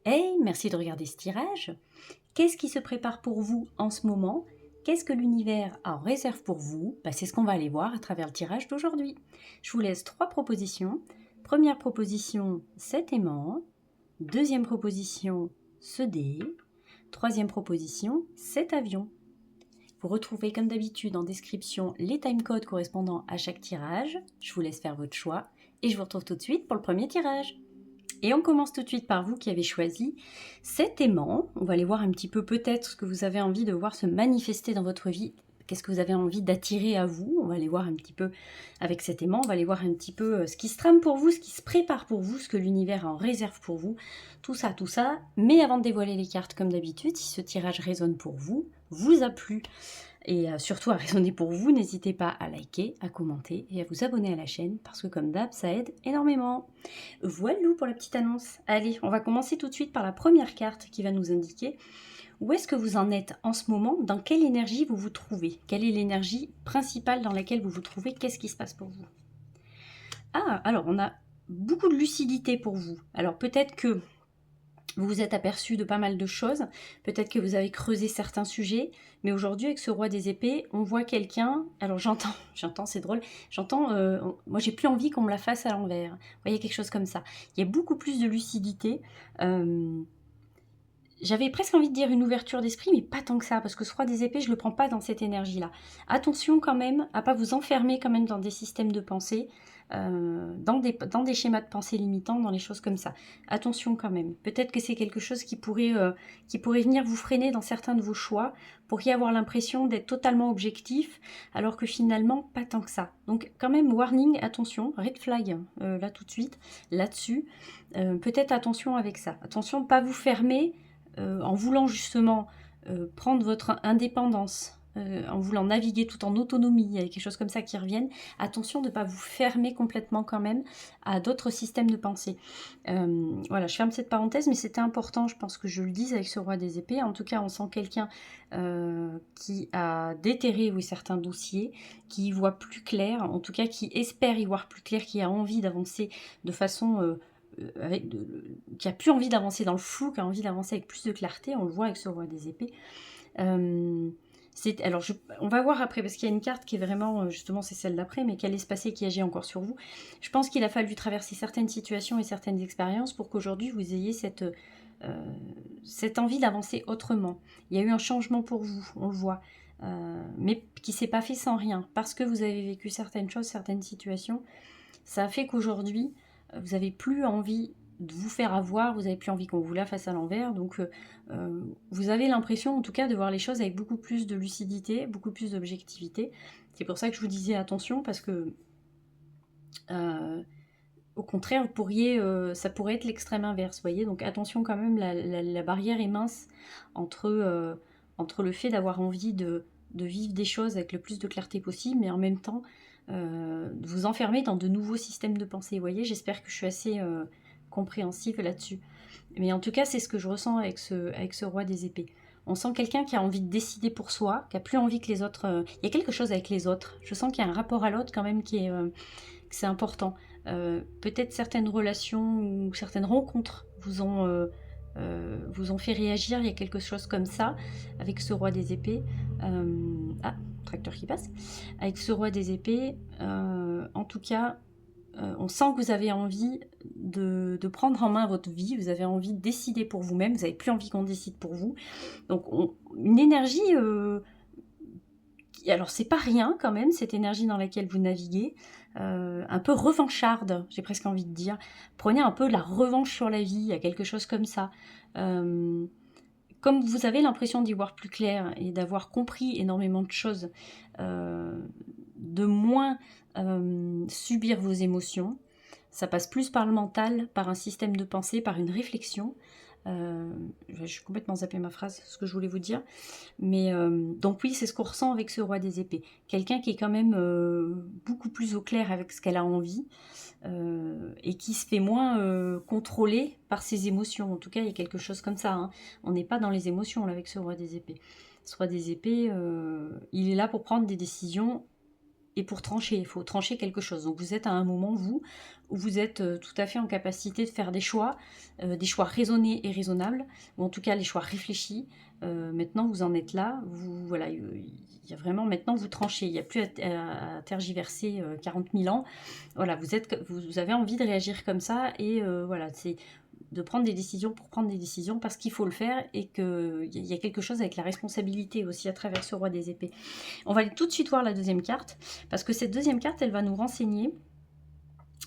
Hey, merci de regarder ce tirage. Qu'est-ce qui se prépare pour vous en ce moment? Qu'est-ce que l'univers a en réserve pour vous? C'est ce qu'on va aller voir à travers le tirage d'aujourd'hui. Je vous laisse 3 propositions. Première proposition, 7 aimants. Deuxième proposition, ce dé. Troisième proposition, 7 avions. Vous retrouvez comme d'habitude en description les timecodes correspondant à chaque tirage. Je vous laisse faire votre choix et je vous retrouve tout de suite pour le premier tirage. Et on commence tout de suite par vous qui avez choisi cet aimant. On va aller voir un petit peu peut-être ce que vous avez envie de voir se manifester dans votre vie. Qu'est-ce que vous avez envie d'attirer à vous? On va aller voir un petit peu avec cet aimant. On va aller voir un petit peu ce qui se trame pour vous, ce qui se prépare pour vous, ce que l'univers a en réserve pour vous. Tout ça, tout ça. Mais avant de dévoiler les cartes comme d'habitude, si ce tirage résonne pour vous, vous a plu, et surtout à résonner pour vous, n'hésitez pas à liker, à commenter et à vous abonner à la chaîne parce que comme d'hab, ça aide énormément. Voilà pour la petite annonce. Allez, on va commencer tout de suite par la première carte qui va nous indiquer où est-ce que vous en êtes en ce moment, dans quelle énergie vous vous trouvez, quelle est l'énergie principale dans laquelle vous vous trouvez, qu'est-ce qui se passe pour vous. Ah, alors on a beaucoup de lucidité pour vous. Alors peut-être que vous vous êtes aperçu de pas mal de choses, peut-être que vous avez creusé certains sujets, mais aujourd'hui avec ce roi des épées, on voit quelqu'un, alors j'entends, c'est drôle, moi j'ai plus envie qu'on me la fasse à l'envers, vous voyez quelque chose comme ça. Il y a beaucoup plus de lucidité, j'avais presque envie de dire une ouverture d'esprit, mais pas tant que ça, parce que ce roi des épées, je le prends pas dans cette énergie-là. Attention quand même à pas vous enfermer quand même dans des systèmes de pensée, dans des schémas de pensée limitants, dans les choses comme ça. Attention quand même. Peut-être que c'est quelque chose qui pourrait venir vous freiner dans certains de vos choix, pour y avoir l'impression d'être totalement objectif, alors que finalement, pas tant que ça. Donc quand même, warning, attention, red flag, là tout de suite, là-dessus. Peut-être attention avec ça. Attention de ne pas vous fermer, en voulant justement prendre votre indépendance, en voulant naviguer tout en autonomie, il y a quelque chose comme ça qui reviennent, attention de ne pas vous fermer complètement quand même à d'autres systèmes de pensée. Voilà, je ferme cette parenthèse, mais c'était important, je pense que je le dise avec ce roi des épées. En tout cas, on sent quelqu'un qui a déterré certains dossiers, qui y voit plus clair, en tout cas qui espère y voir plus clair, qui a envie d'avancer de façon... qui a plus envie d'avancer dans le flou, qui a envie d'avancer avec plus de clarté, on le voit avec ce roi des épées. On va voir après, parce qu'il y a une carte qui est vraiment, justement c'est celle d'après, mais qu'elle laisse passer, qui agit encore sur vous. Je pense qu'il a fallu traverser certaines situations et certaines expériences pour qu'aujourd'hui vous ayez cette envie d'avancer autrement. Il y a eu un changement pour vous, on le voit, mais qui ne s'est pas fait sans rien, parce que vous avez vécu certaines choses, certaines situations. Ça a fait qu'aujourd'hui, vous n'avez plus envie de vous faire avoir, vous n'avez plus envie qu'on vous la fasse à l'envers, donc vous avez l'impression en tout cas de voir les choses avec beaucoup plus de lucidité, beaucoup plus d'objectivité. C'est pour ça que je vous disais attention, parce que au contraire, ça pourrait être l'extrême inverse, vous voyez, donc attention quand même, la barrière est mince entre le fait d'avoir envie de vivre des choses avec le plus de clarté possible, mais en même temps de vous enfermer dans de nouveaux systèmes de pensée. Vous voyez, j'espère que je suis assez compréhensive là-dessus. Mais en tout cas, c'est ce que je ressens avec ce roi des épées. On sent quelqu'un qui a envie de décider pour soi, qui a plus envie que les autres... Il y a quelque chose avec les autres. Je sens qu'il y a un rapport à l'autre quand même que c'est important. Peut-être certaines relations ou certaines rencontres vous ont fait réagir. Il y a quelque chose comme ça avec ce roi des épées. Tracteur qui passe. Avec ce roi des épées, en tout cas, on sent que vous avez envie de prendre en main votre vie, vous avez envie de décider pour vous-même, vous n'avez plus envie qu'on décide pour vous. Donc une énergie, alors c'est pas rien quand même, cette énergie dans laquelle vous naviguez, un peu revancharde, j'ai presque envie de dire. Prenez un peu la revanche sur la vie, il y a quelque chose comme ça. Comme vous avez l'impression d'y voir plus clair et d'avoir compris énormément de choses, de moins subir vos émotions, ça passe plus par le mental, par un système de pensée, par une réflexion. Je suis complètement zappé ma phrase, ce que je voulais vous dire. Mais donc oui, c'est ce qu'on ressent avec ce roi des épées. Quelqu'un qui est quand même beaucoup plus au clair avec ce qu'elle a envie, et qui se fait moins contrôler par ses émotions. En tout cas, il y a quelque chose comme ça, hein. On n'est pas dans les émotions là, avec ce roi des épées. Ce roi des épées, il est là pour prendre des décisions et pour trancher. Il faut trancher quelque chose. Donc vous êtes à un moment, vous, où vous êtes tout à fait en capacité de faire des choix raisonnés et raisonnables, ou en tout cas les choix réfléchis. Maintenant, vous en êtes là. Voilà, il y a vraiment maintenant, vous tranchez. Il n'y a plus à tergiverser 40 000 ans. Voilà, vous avez envie de réagir comme ça, et voilà, c'est de prendre des décisions pour prendre des décisions parce qu'il faut le faire, et qu'il y a quelque chose avec la responsabilité aussi à travers ce roi des épées. On va aller tout de suite voir la deuxième carte, parce que cette deuxième carte, elle va nous renseigner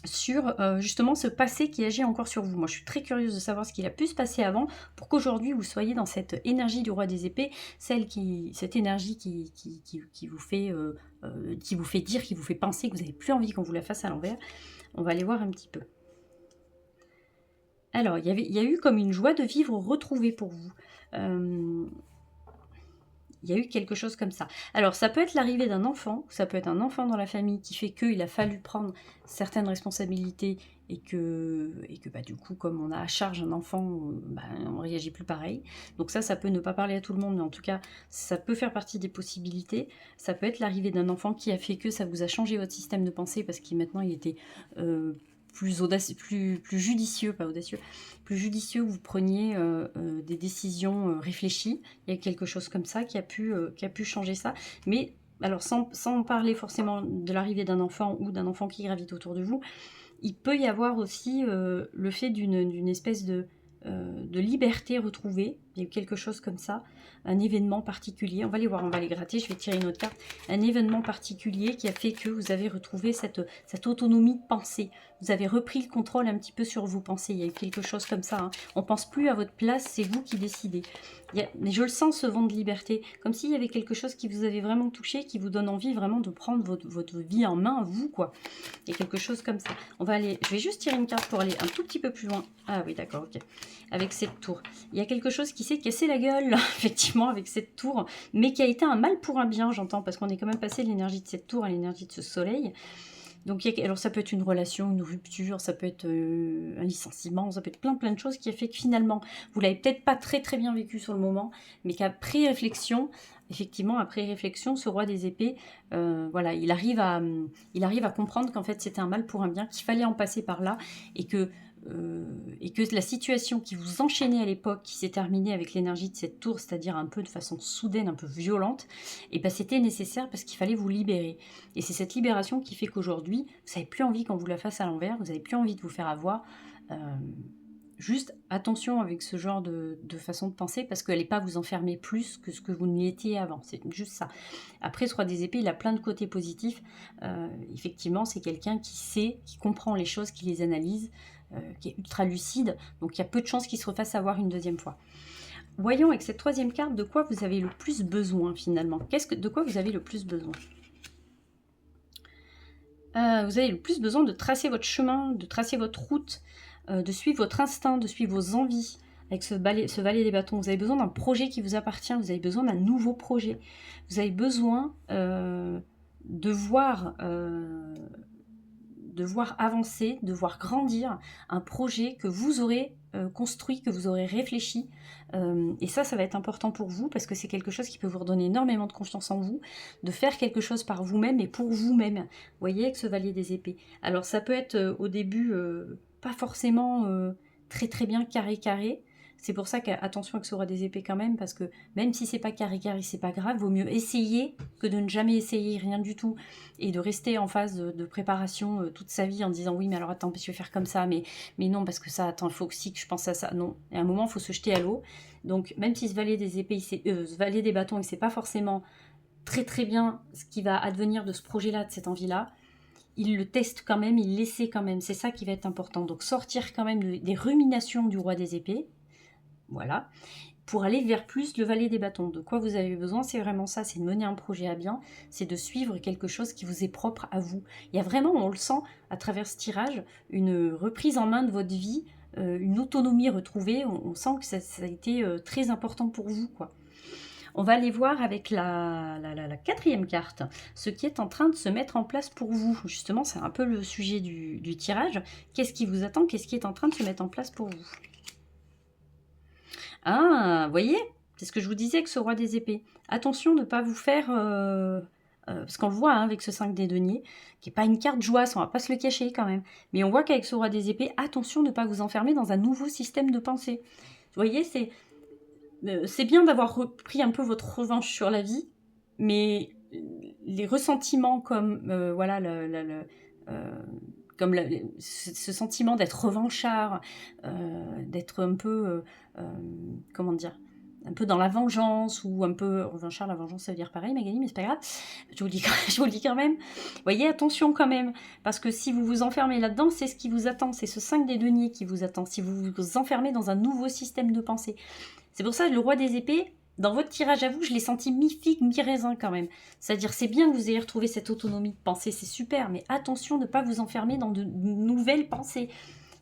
sur justement ce passé qui agit encore sur vous. Moi, je suis très curieuse de savoir ce qu'il a pu se passer avant pour qu'aujourd'hui vous soyez dans cette énergie du roi des épées, cette énergie qui vous fait dire, qui vous fait penser que vous n'avez plus envie qu'on vous la fasse à l'envers. On va aller voir un petit peu. Alors, il y a eu comme une joie de vivre retrouvée pour vous. Il y a eu quelque chose comme ça. Alors, ça peut être l'arrivée d'un enfant, ça peut être un enfant dans la famille qui fait qu'il a fallu prendre certaines responsabilités, et que bah, du coup, comme on a à charge un enfant, bah, on ne réagit plus pareil. Donc ça peut ne pas parler à tout le monde, mais en tout cas, ça peut faire partie des possibilités. Ça peut être l'arrivée d'un enfant qui a fait que ça vous a changé votre système de pensée, parce qu'il maintenant, il était... plus audacieux, plus judicieux, pas audacieux, plus judicieux, vous preniez des décisions réfléchies. Il y a quelque chose comme ça qui a pu changer ça. Mais alors sans parler forcément de l'arrivée d'un enfant ou d'un enfant qui gravite autour de vous, il peut y avoir aussi le fait d'une espèce de liberté retrouvée. Il y a eu quelque chose comme ça, un événement particulier. On va les voir, on va les gratter, je vais tirer une autre carte. Un événement particulier qui a fait que vous avez retrouvé cette autonomie de pensée. Vous avez repris le contrôle un petit peu sur vos pensées. Il y a eu quelque chose comme ça. Hein. On ne pense plus à votre place, c'est vous qui décidez. Mais je le sens, ce vent de liberté. Comme s'il y avait quelque chose qui vous avait vraiment touché, qui vous donne envie vraiment de prendre votre vie en main, vous, quoi. Il y a quelque chose comme ça. On va aller, je vais juste tirer une carte pour aller un tout petit peu plus loin. Ah oui, d'accord, ok. Avec cette tour. Il y a quelque chose qui s'est cassé la gueule, effectivement, avec cette tour, mais qui a été un mal pour un bien, j'entends, parce qu'on est quand même passé de l'énergie de cette tour à l'énergie de ce soleil. Donc, alors ça peut être une relation, une rupture, ça peut être un licenciement, ça peut être plein de choses qui a fait que finalement, vous l'avez peut-être pas très bien vécu sur le moment, mais qu'après réflexion, effectivement, après réflexion, ce roi des épées, voilà, il arrive à comprendre qu'en fait c'était un mal pour un bien, qu'il fallait en passer par là, et que la situation qui vous enchaînait à l'époque, qui s'est terminée avec l'énergie de cette tour, c'est-à-dire un peu de façon soudaine, un peu violente, et ben c'était nécessaire parce qu'il fallait vous libérer. Et c'est cette libération qui fait qu'aujourd'hui, vous n'avez plus envie qu'on vous la fasse à l'envers, vous n'avez plus envie de vous faire avoir. Juste attention avec ce genre de façon de penser, parce qu'elle n'est pas vous enfermer plus que ce que vous ne l'étiez avant. C'est juste ça. Après, ce roi des épées, il a plein de côtés positifs. Effectivement, c'est quelqu'un qui sait, qui comprend les choses, qui les analyse, qui est ultra lucide. Donc, il y a peu de chances qu'il se refasse avoir une deuxième fois. Voyons avec cette troisième carte de quoi vous avez le plus besoin finalement. De quoi vous avez le plus besoin? Vous avez le plus besoin de tracer votre chemin, de tracer votre route, de suivre votre instinct, de suivre vos envies. Avec ce valet des bâtons, vous avez besoin d'un projet qui vous appartient, vous avez besoin d'un nouveau projet. Vous avez besoin de voir avancer, de voir grandir un projet que vous aurez construit, que vous aurez réfléchi. Et ça va être important pour vous, parce que c'est quelque chose qui peut vous redonner énormément de confiance en vous, de faire quelque chose par vous-même et pour vous-même. Vous voyez, avec ce valet des épées. Alors ça peut être au début pas forcément très bien carré. C'est pour ça qu'attention avec ce roi des épées quand même, parce que même si c'est pas carré, c'est pas grave, vaut mieux essayer que de ne jamais essayer rien du tout, et de rester en phase de préparation toute sa vie en disant oui mais alors attends, je vais faire comme ça, mais non parce que ça, attends, il faut aussi que je pense à ça. Non, et à un moment il faut se jeter à l'eau. Donc même si ce valet des épées, ce valet des bâtons, il sait pas forcément très bien ce qui va advenir de ce projet-là, de cette envie-là, il le teste quand même, il l'essaie quand même, c'est ça qui va être important. Donc sortir quand même des ruminations du roi des épées, voilà, pour aller vers plus le valet des bâtons. De quoi vous avez besoin, c'est vraiment ça, c'est de mener un projet à bien, c'est de suivre quelque chose qui vous est propre à vous. Il y a vraiment, on le sent à travers ce tirage, une reprise en main de votre vie, une autonomie retrouvée, on sent que ça a été très important pour vous, quoi. On va aller voir avec la quatrième carte, ce qui est en train de se mettre en place pour vous. Justement, c'est un peu le sujet du tirage. Qu'est-ce qui vous attend? Qu'est-ce qui est en train de se mettre en place pour vous? Ah, vous voyez, c'est ce que je vous disais avec ce roi des épées. Attention de ne pas vous faire parce qu'on le voit hein, avec ce 5 des deniers, qui n'est pas une carte joie, on va pas se le cacher quand même. Mais on voit qu'avec ce roi des épées, attention de ne pas vous enfermer dans un nouveau système de pensée. Vous voyez, c'est bien d'avoir repris un peu votre revanche sur la vie, mais les ressentiments comme voilà comme ce sentiment d'être revanchard, d'être un peu comment dire, un peu dans la vengeance ou un peu revanchard, la vengeance ça veut dire pareil Magali, mais c'est pas grave, je vous le dis quand même, vous voyez, attention quand même, parce que si vous vous enfermez là-dedans, c'est ce qui vous attend, c'est ce 5 des deniers qui vous attend, si vous vous enfermez dans un nouveau système de pensée. C'est pour ça que le roi des épées, dans votre tirage à vous, je l'ai senti mi-figue, mi-raisin quand même. C'est-à-dire, c'est bien que vous ayez retrouvé cette autonomie de pensée, c'est super, mais attention de ne pas vous enfermer dans de nouvelles pensées.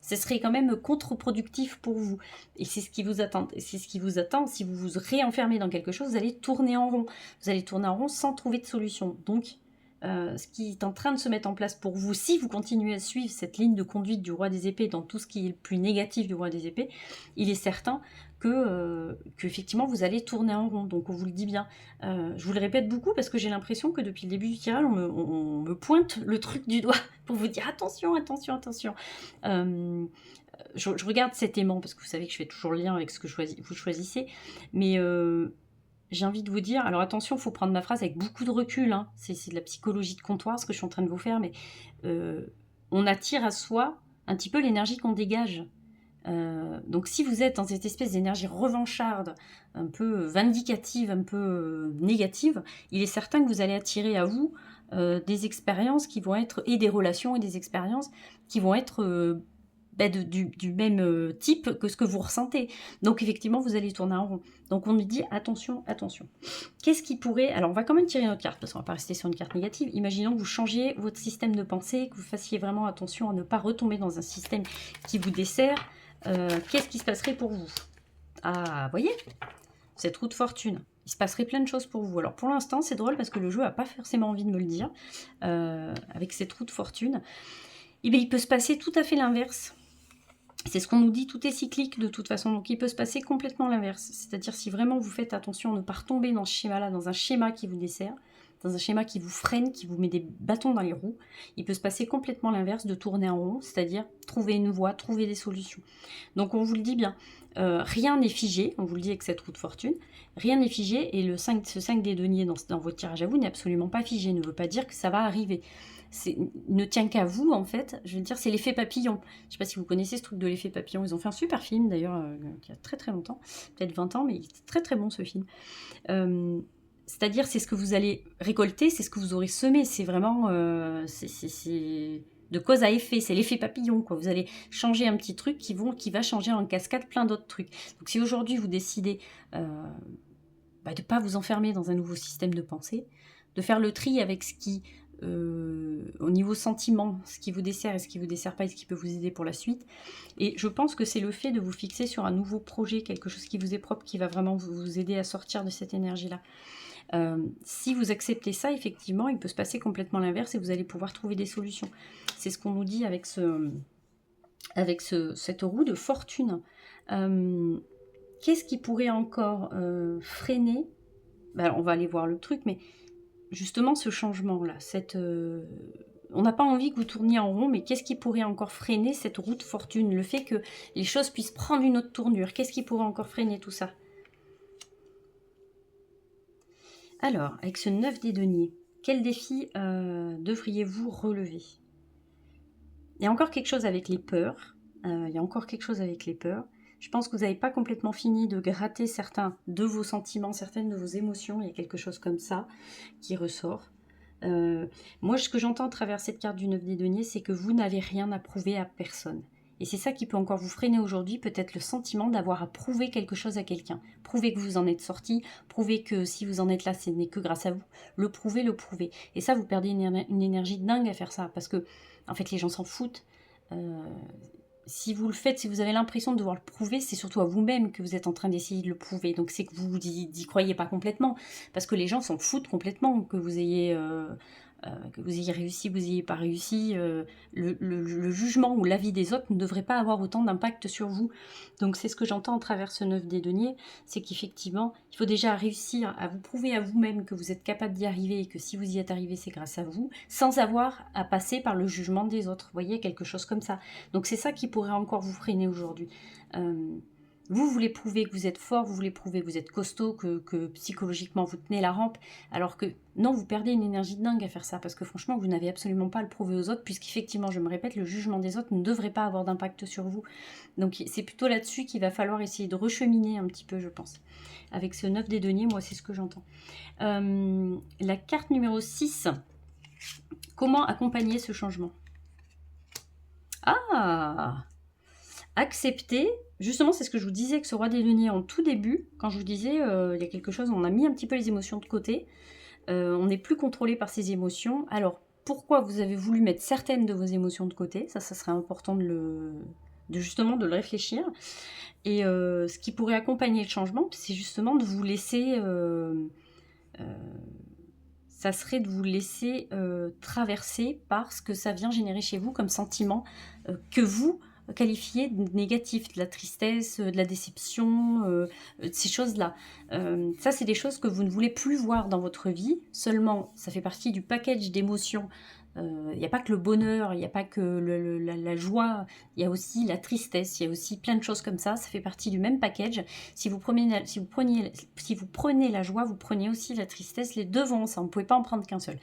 Ce serait quand même contre-productif pour vous. Et c'est ce qui vous attend. C'est ce qui vous attend. Si vous vous réenfermez dans quelque chose, vous allez tourner en rond. Vous allez tourner en rond sans trouver de solution. Donc, ce qui est en train de se mettre en place pour vous, si vous continuez à suivre cette ligne de conduite du roi des épées dans tout ce qui est le plus négatif du roi des épées, il est certain que effectivement vous allez tourner en rond. Donc on vous le dit bien. Je vous le répète beaucoup parce que j'ai l'impression que depuis le début du tirage, on me pointe le truc du doigt pour vous dire attention, attention, attention. Je regarde cet aimant parce que vous savez que je fais toujours le lien avec ce que vous choisissez, mais j'ai envie de vous dire, alors attention, il faut prendre ma phrase avec beaucoup de recul, hein. C'est de la psychologie de comptoir ce que je suis en train de vous faire, mais on attire à soi un petit peu l'énergie qu'on dégage. Donc si vous êtes dans cette espèce d'énergie revancharde, un peu vindicative, un peu négative, il est certain que vous allez attirer à vous des expériences qui vont être, et des relations et des expériences qui vont être du même type que ce que vous ressentez. Donc effectivement, vous allez tourner en rond. Donc on nous dit attention, attention. Qu'est-ce qui pourrait... Alors on va quand même tirer notre carte, parce qu'on va pas rester sur une carte négative. Imaginons que vous changiez votre système de pensée, que vous fassiez vraiment attention à ne pas retomber dans un système qui vous dessert. Qu'est-ce qui se passerait pour vous? Ah, vous voyez, cette roue de fortune. Il se passerait plein de choses pour vous. Alors pour l'instant, c'est drôle parce que le jeu n'a pas forcément envie de me le dire. Avec cette roue de fortune, eh bien, il peut se passer tout à fait l'inverse. C'est ce qu'on nous dit, tout est cyclique de toute façon, donc il peut se passer complètement l'inverse. C'est-à-dire si vraiment vous faites attention à ne pas retomber dans ce schéma-là, dans un schéma qui vous dessert, dans un schéma qui vous freine, qui vous met des bâtons dans les roues, il peut se passer complètement l'inverse, de tourner en rond, c'est-à-dire trouver une voie, trouver des solutions. Donc on vous le dit bien, rien n'est figé, on vous le dit avec cette roue de fortune, rien n'est figé, et ce 5 des deniers dans votre tirage à vous n'est absolument pas figé, ne veut pas dire que ça va arriver. Ne tient qu'à vous en fait, je veux dire c'est l'effet papillon. Je ne sais pas si vous connaissez ce truc de l'effet papillon, ils ont fait un super film d'ailleurs il y a très très longtemps, peut-être 20 ans, mais il est très très bon ce film. C'est-à-dire c'est ce que vous allez récolter, c'est ce que vous aurez semé, c'est vraiment c'est de cause à effet, c'est l'effet papillon quoi. Vous allez changer un petit truc qui va changer en cascade plein d'autres trucs. Donc si aujourd'hui vous décidez de ne pas vous enfermer dans un nouveau système de pensée, de faire le tri avec ce qui au niveau sentiment, ce qui vous dessert et ce qui vous dessert pas et ce qui peut vous aider pour la suite. Et je pense que c'est le fait de vous fixer sur un nouveau projet, quelque chose qui vous est propre, qui va vraiment vous aider à sortir de cette énergie-là. Si vous acceptez ça, effectivement, il peut se passer complètement l'inverse et vous allez pouvoir trouver des solutions. C'est ce qu'on nous dit avec cette roue de fortune. Qu'est-ce qui pourrait encore freiner? Ben, on va aller voir le truc, mais justement ce changement-là, on n'a pas envie que vous tourniez en rond, mais qu'est-ce qui pourrait encore freiner cette roue de fortune? Le fait que les choses puissent prendre une autre tournure, qu'est-ce qui pourrait encore freiner tout ça? Alors, avec ce 9 des deniers, quel défi devriez-vous relever? Il y a encore quelque chose avec les peurs. Je pense que vous n'avez pas complètement fini de gratter certains de vos sentiments, certaines de vos émotions. Il y a quelque chose comme ça qui ressort. Moi, ce que j'entends à travers cette carte du 9 des deniers, c'est que vous n'avez rien à prouver à personne. Et c'est ça qui peut encore vous freiner aujourd'hui, peut-être le sentiment d'avoir à prouver quelque chose à quelqu'un. Prouver que vous en êtes sorti, prouver que si vous en êtes là, ce n'est que grâce à vous. Le prouver. Et ça, vous perdez une énergie dingue à faire ça, parce que, en fait, les gens s'en foutent. Si vous le faites, si vous avez l'impression de devoir le prouver, c'est surtout à vous-même que vous êtes en train d'essayer de le prouver. Donc c'est que vous n'y croyez pas complètement, parce que les gens s'en foutent complètement que vous ayez que vous ayez réussi, vous n'ayez pas réussi, le jugement ou l'avis des autres ne devrait pas avoir autant d'impact sur vous. Donc c'est ce que j'entends à travers ce 9 des deniers, c'est qu'effectivement, il faut déjà réussir à vous prouver à vous-même que vous êtes capable d'y arriver et que si vous y êtes arrivé, c'est grâce à vous, sans avoir à passer par le jugement des autres. Vous voyez, quelque chose comme ça. Donc c'est ça qui pourrait encore vous freiner aujourd'hui. Vous voulez prouver que vous êtes fort, vous voulez prouver que vous êtes costaud, que psychologiquement vous tenez la rampe, alors que non, vous perdez une énergie de dingue à faire ça, parce que franchement, vous n'avez absolument pas à le prouver aux autres, puisqu'effectivement, je me répète, le jugement des autres ne devrait pas avoir d'impact sur vous. Donc c'est plutôt là-dessus qu'il va falloir essayer de recheminer un petit peu, je pense. Avec ce 9 des deniers, moi, c'est ce que j'entends. La carte numéro 6, comment accompagner ce changement? Ah! Accepter, justement c'est ce que je vous disais que ce roi des deniers en tout début, quand je vous disais il y a quelque chose, on a mis un petit peu les émotions de côté, on n'est plus contrôlé par ces émotions. Alors pourquoi vous avez voulu mettre certaines de vos émotions de côté, ça serait important justement de le réfléchir. Et ce qui pourrait accompagner le changement, c'est justement de vous laisser ça serait de vous laisser traverser par ce que ça vient générer chez vous comme sentiment que vous qualifiez de négatif, de la tristesse, de la déception, de ces choses-là. Ça, c'est des choses que vous ne voulez plus voir dans votre vie, seulement ça fait partie du package d'émotions. Il n'y a pas que le bonheur, il n'y a pas que la joie, il y a aussi la tristesse, il y a aussi plein de choses comme ça fait partie du même package. Si vous prenez la joie, vous prenez aussi la tristesse, les deux vont ensemble, vous ne pouvez pas en prendre qu'un seul.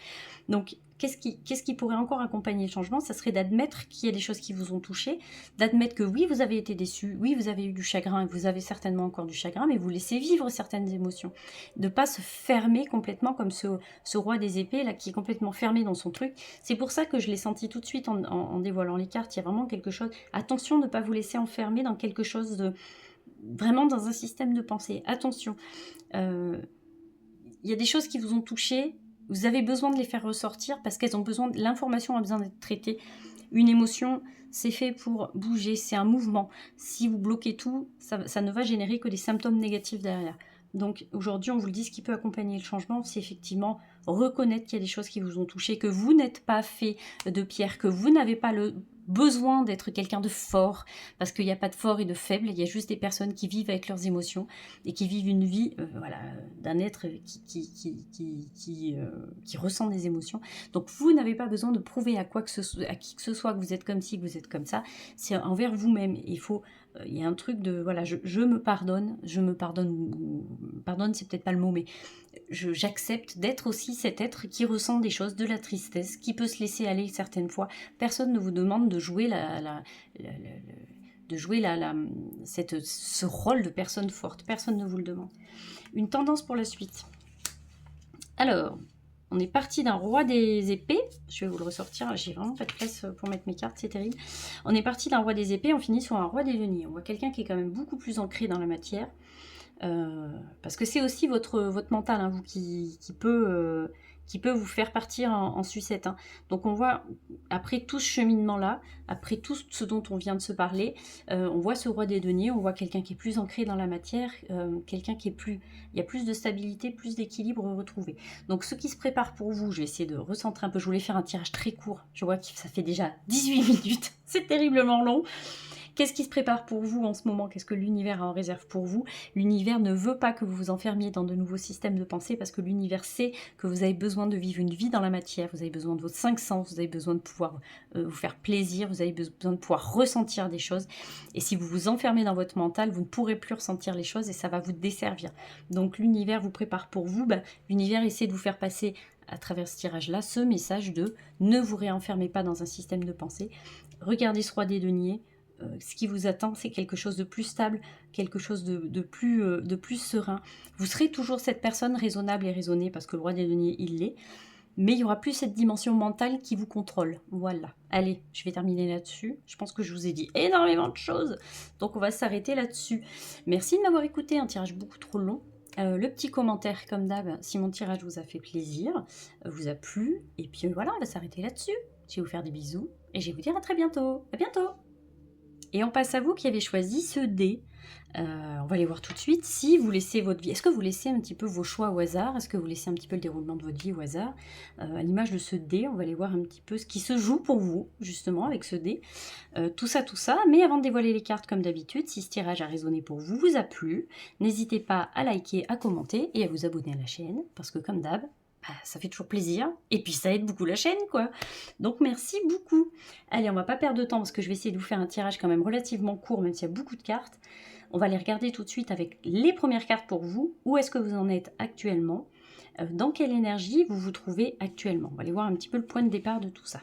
Donc, qu'est-ce qui pourrait encore accompagner le changement? Ça serait d'admettre qu'il y a des choses qui vous ont touché, d'admettre que oui, vous avez été déçu, oui, vous avez eu du chagrin, et vous avez certainement encore du chagrin, mais vous laissez vivre certaines émotions. De ne pas se fermer complètement comme ce roi des épées, là, qui est complètement fermé dans son truc. C'est pour ça que je l'ai senti tout de suite en dévoilant les cartes. Il y a vraiment quelque chose... Attention de ne pas vous laisser enfermer dans quelque chose de... Vraiment dans un système de pensée. Attention. Il y a des choses qui vous ont touché. Vous avez besoin de les faire ressortir parce qu'elles ont besoin... L'information a besoin d'être traitée. Une émotion, c'est fait pour bouger. C'est un mouvement. Si vous bloquez tout, ça ne va générer que des symptômes négatifs derrière. Donc aujourd'hui, on vous le dit, ce qui peut accompagner le changement, c'est effectivement reconnaître qu'il y a des choses qui vous ont touché, que vous n'êtes pas fait de pierre, que vous n'avez pas le besoin d'être quelqu'un de fort, parce qu'il n'y a pas de fort et de faible, il y a juste des personnes qui vivent avec leurs émotions et qui vivent une vie d'un être qui ressent des émotions. Donc vous n'avez pas besoin de prouver à qui que ce soit que vous êtes comme ci, que vous êtes comme ça, c'est envers vous-même. Il y a un truc de, voilà, je me pardonne, pardonne c'est peut-être pas le mot, mais j'accepte d'être aussi cet être qui ressent des choses, de la tristesse, qui peut se laisser aller certaines fois. Personne ne vous demande de jouer ce rôle de personne forte, personne ne vous le demande. Une tendance pour la suite. Alors, on est parti d'un roi des épées, je vais vous le ressortir, j'ai vraiment pas de place pour mettre mes cartes, c'est terrible. On est parti d'un roi des épées, on finit sur un roi des deniers. On voit quelqu'un qui est quand même beaucoup plus ancré dans la matière, parce que c'est aussi votre mental, hein, vous, qui peut vous faire partir en sucette. Hein. Donc on voit, après tout ce cheminement-là, après tout ce dont on vient de se parler, on voit ce roi des deniers, on voit quelqu'un qui est plus ancré dans la matière, quelqu'un qui est plus... Il y a plus de stabilité, plus d'équilibre retrouvé. Donc ce qui se prépare pour vous, je vais essayer de recentrer un peu, je voulais faire un tirage très court, je vois que ça fait déjà 18 minutes, c'est terriblement long. Qu'est-ce qui se prépare pour vous en ce moment? Qu'est-ce que l'univers a en réserve pour vous? L'univers ne veut pas que vous vous enfermiez dans de nouveaux systèmes de pensée parce que l'univers sait que vous avez besoin de vivre une vie dans la matière, vous avez besoin de vos 5 sens, vous avez besoin de pouvoir vous faire plaisir, vous avez besoin de pouvoir ressentir des choses. Et si vous vous enfermez dans votre mental, vous ne pourrez plus ressentir les choses et ça va vous desservir. Donc l'univers vous prépare pour vous, l'univers essaie de vous faire passer à travers ce tirage-là, ce message de ne vous réenfermez pas dans un système de pensée. Regardez ce roi des deniers. Ce qui vous attend, c'est quelque chose de plus stable, quelque chose de plus serein. Vous serez toujours cette personne raisonnable et raisonnée, parce que le roi des deniers, il l'est, mais il n'y aura plus cette dimension mentale qui vous contrôle. Voilà. Allez, je vais terminer là-dessus. Je pense que je vous ai dit énormément de choses, donc on va s'arrêter là-dessus. Merci de m'avoir écouté, un tirage beaucoup trop long. Le petit commentaire, comme d'hab, si mon tirage vous a fait plaisir, vous a plu, et puis voilà, on va s'arrêter là-dessus. Je vais vous faire des bisous, et je vais vous dire à très bientôt. À bientôt! Et on passe à vous qui avez choisi ce dé. On va les voir tout de suite. Si vous laissez votre vie, est-ce que vous laissez un petit peu vos choix au hasard? Est-ce que vous laissez un petit peu le déroulement de votre vie au hasard? À l'image de ce dé, on va aller voir un petit peu ce qui se joue pour vous, justement, avec ce dé. Tout ça. Mais avant de dévoiler les cartes, comme d'habitude, si ce tirage a résonné pour vous, vous a plu, n'hésitez pas à liker, à commenter et à vous abonner à la chaîne, parce que comme d'hab, ça fait toujours plaisir, et puis ça aide beaucoup la chaîne, quoi. Donc merci beaucoup. Allez, on va pas perdre de temps, parce que je vais essayer de vous faire un tirage quand même relativement court, même s'il y a beaucoup de cartes. On va les regarder tout de suite avec les premières cartes pour vous. Où est-ce que vous en êtes actuellement? Dans quelle énergie vous vous trouvez actuellement? On va aller voir un petit peu le point de départ de tout ça.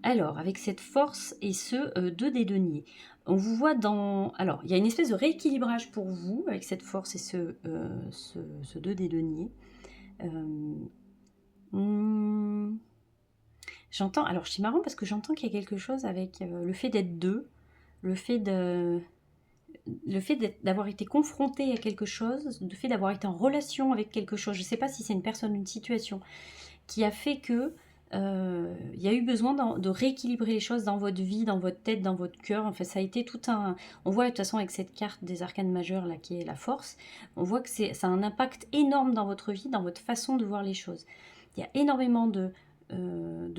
Alors, avec cette force et ce 2 des deniers, on vous voit dans... Alors, il y a une espèce de rééquilibrage pour vous, avec cette force et ce 2 des deniers. J'entends... Alors, c'est marrant parce que j'entends qu'il y a quelque chose avec le fait d'être deux, le fait d'avoir été confronté à quelque chose, le fait d'avoir été en relation avec quelque chose, je ne sais pas si c'est une personne, une situation, qui a fait que il y a eu besoin de rééquilibrer les choses dans votre vie, dans votre tête, dans votre cœur. En fait, ça a été tout un... On voit de toute façon avec cette carte des arcanes majeures, là, qui est la force, on voit que ça a un impact énorme dans votre vie, dans votre façon de voir les choses. Il y a énormément de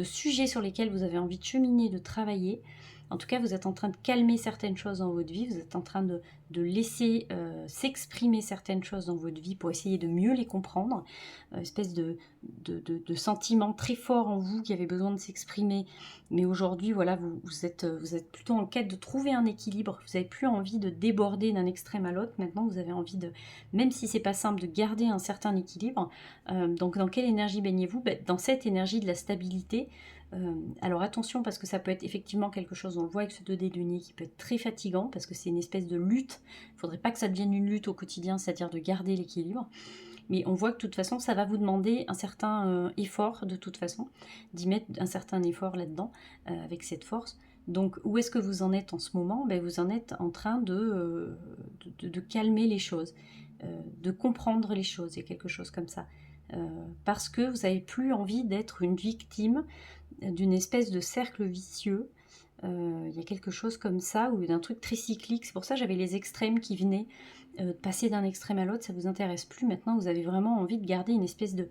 sujets sur lesquels vous avez envie de cheminer, de travailler. En tout cas, vous êtes en train de calmer certaines choses dans votre vie, vous êtes en train de laisser s'exprimer certaines choses dans votre vie pour essayer de mieux les comprendre. Espèce de sentiment très fort en vous qui avait besoin de s'exprimer. Mais aujourd'hui, voilà, vous êtes plutôt en quête de trouver un équilibre. Vous n'avez plus envie de déborder d'un extrême à l'autre. Maintenant, vous avez envie de, même si c'est pas simple, de garder un certain équilibre. Donc, dans quelle énergie baignez-vous? Dans cette énergie de la stabilité. Alors attention, parce que ça peut être effectivement quelque chose, on le voit avec ce 2D denier, qui peut être très fatigant, parce que c'est une espèce de lutte. Il ne faudrait pas que ça devienne une lutte au quotidien, c'est-à-dire de garder l'équilibre. Mais on voit que de toute façon, ça va vous demander un certain effort, de toute façon, d'y mettre un certain effort là-dedans, avec cette force. Donc, où est-ce que vous en êtes en ce moment? Vous en êtes en train de calmer les choses, de comprendre les choses, il y a quelque chose comme ça. Parce que vous n'avez plus envie d'être une victime d'une espèce de cercle vicieux. Il y a quelque chose comme ça, ou d'un truc très cyclique. C'est pour ça que j'avais les extrêmes qui venaient passer d'un extrême à l'autre. Ça vous intéresse plus. Maintenant, vous avez vraiment envie de garder une espèce de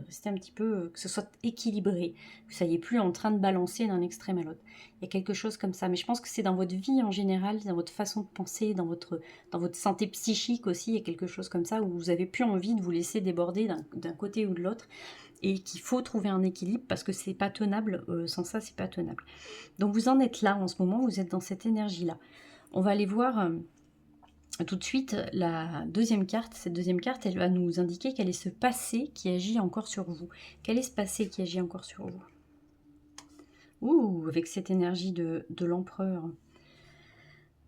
rester un petit peu, que ce soit équilibré. Que vous ne soyez plus en train de balancer d'un extrême à l'autre. Il y a quelque chose comme ça. Mais je pense que c'est dans votre vie en général, dans votre façon de penser, dans votre santé psychique aussi. Il y a quelque chose comme ça où vous n'avez plus envie de vous laisser déborder d'un côté ou de l'autre. Et qu'il faut trouver un équilibre parce que c'est pas tenable, sans ça c'est pas tenable. Donc vous en êtes là en ce moment, vous êtes dans cette énergie-là. On va aller voir tout de suite la deuxième carte. Cette deuxième carte, elle va nous indiquer quel est ce passé qui agit encore sur vous. Quel est ce passé qui agit encore sur vous? Ouh, avec cette énergie de l'empereur.